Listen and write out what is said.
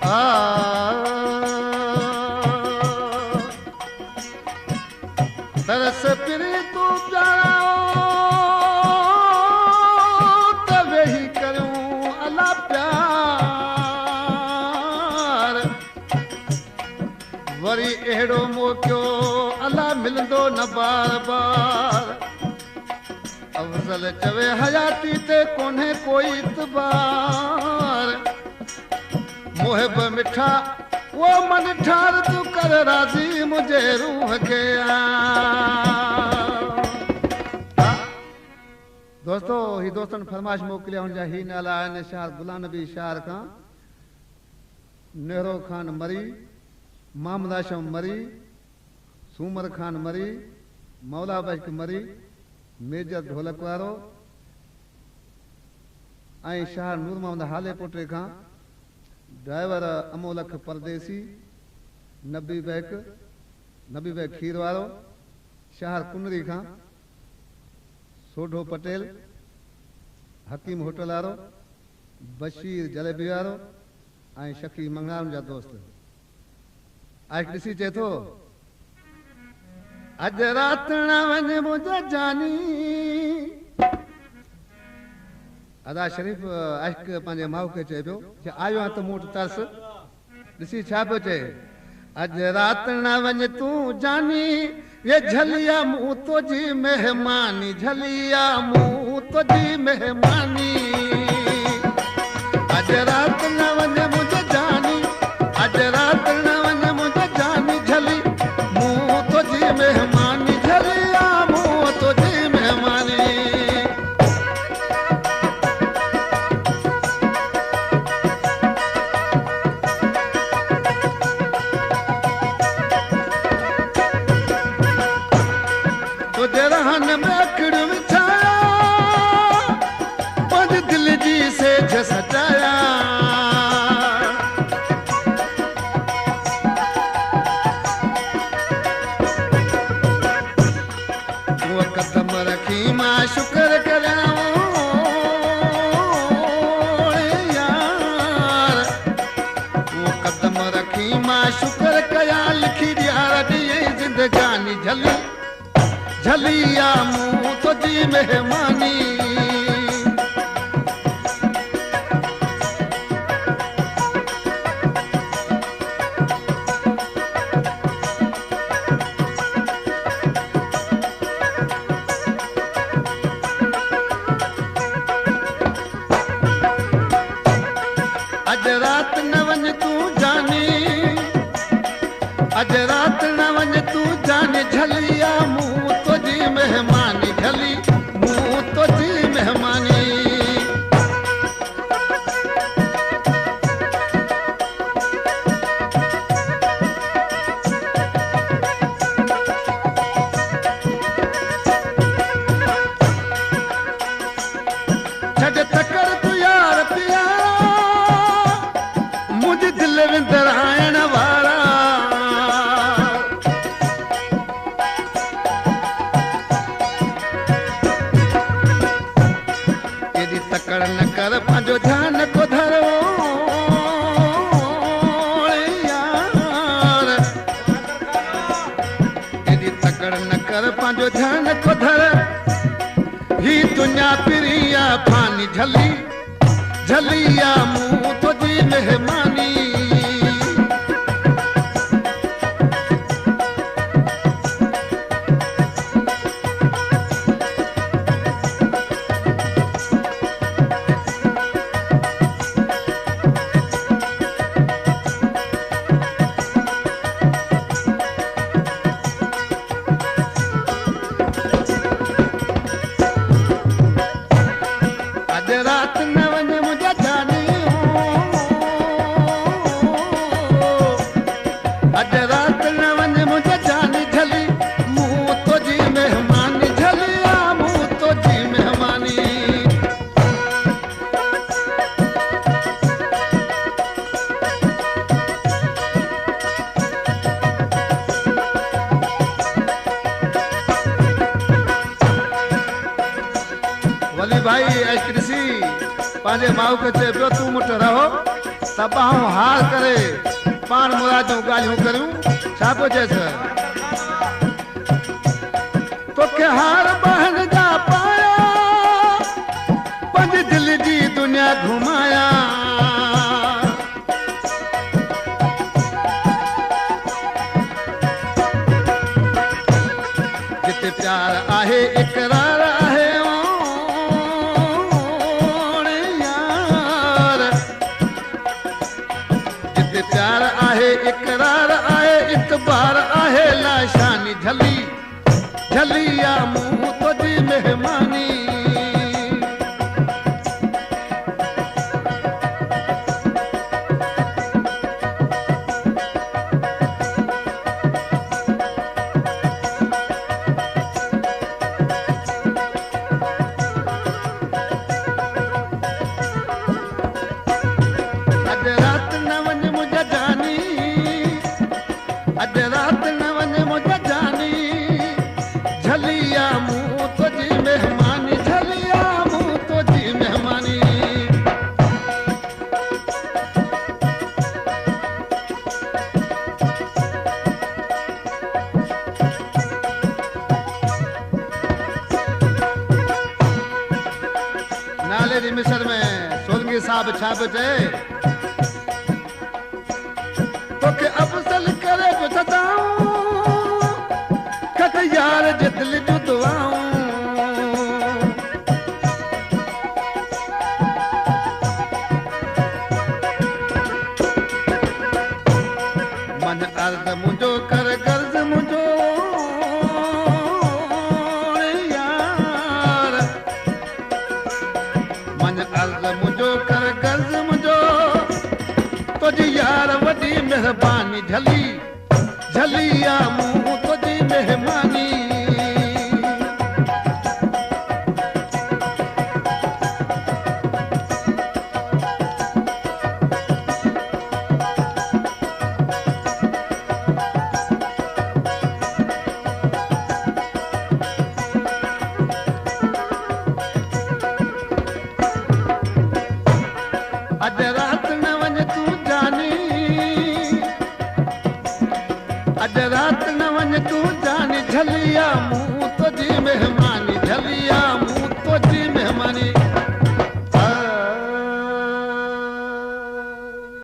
आ तरस पिरी तू प्यारा तवे ही करूं अला प्यार वरी एड़ो मौक़ो अला मिलंदो न बार बार अफजल चवे हयाती ते कोन्हे कोई इतबार मोहब मिठा वो मन ठार तू कर राजी मुझे रूह के दोस्तों ही दोस्तन फरमाइश मोकिलिया हुन जा ही नाला आहिनि शार गुलाम नबी शार खां नेहरो खान मरी मोहम्मद आशम मरी सूमर खान मरी मौला बश्क मरी मेजर ढोलक वारो ऐं शाह नूर मोहम्मद हाले पोटे खां ड्राइवर अमोलख परदेसी नबी बैक खीर वारो शहर कुनरी खां सोढो पटेल हकीम होटल वारो बशीर जलेबी वारो ऐं शकी मंगलाम जा दोस्त आज ॾिसी चए थो अज रात न वञ मुंहिंजा जानी अदा शरीफ़ अश्क पंहिंजे माउ खे चए पियो कि आयो आहे त मूं वटि तरस ॾिसी छा पियो चए अज रात न वञ तूं जानी ये झलिया मूं तुंहिंजी मेहमानी झलिया मूं तुंहिंजी मेहमानी अज रात न वञ मुंहिंजा जानी अज रात न वञ मुंहिंजा जानी झली मूं तुंहिंजी मेहमानी झलिया मूं तुंहिंजी मेहमानी रहन में अखड़ विछाया पंज दिल जी सेठ सजाया वो कदम रखी मां शुक्र कराऊं यार वो कदम रखी मां शुक्र कया लिखी दिया ॾिए जिंदगानी झली झलिया मूं तुझी मेहमानी अज रात न वञ तूं जानी अज रात न वञ तूं जानी झलिया मूं मेहमानी झली मूं तुझी मेहमानी छॾ तकर तूं यार प्यारा मुंहिंजे दिल विंदर आइण वारा तकड़ न कर पंहिंजो ध्यान को धरो यार एॾी तकड़ न कर पंहिंजो ध्यान को धर ही दुनिया पिरिया फानी झली झलिया मूं तुझी मेहमानी रात न वञ मुंहिंजा जानी अज रात न वञ मुंहिंजा जानी झली मूं तुंहिंजी मेहमानी झलिया मूं तुंहिंजी मेहमानी वली भाई ऐश कृषि पंहिंजे माउ खे चए पियो तूं मुठ रहो तबाहूं हार करे पान मुरादूं ॻाल्हियूं करियूं छा पियो चएसि तोखे हार बहन जा पाया पंज दिल जी दुनिया घुमाया जिते प्यार आहे इकरार आहे प्यार आहे इकरार आहे इतबार आहे लाशानी झली झलिया मुंह तुझी मेहमानी अज रात न वञ मुंहिंजा जानी झलिया मुंह तुझी मेहमानी झलिया मुंह तुझी मेहमानी नाले जी मिसर में सोलंगी साहब छा पियो चए तोखे अफ़सल करे बि सदाऊं खट यार जे दिल जूं दुआऊं मन अर्ज़ मुंहिंजो कर गर्ज़ मुंहिंजो यार मन अर्ज़ मुंहिंजो कर गर्ज़ मुंहिंजो तुझी यार वॾी मेहरबानी झली झलिया मुंह तुझी मेहमानी अज रात न वञ तूं जानी अज रात न वञ तूं जानी झलिया मुंह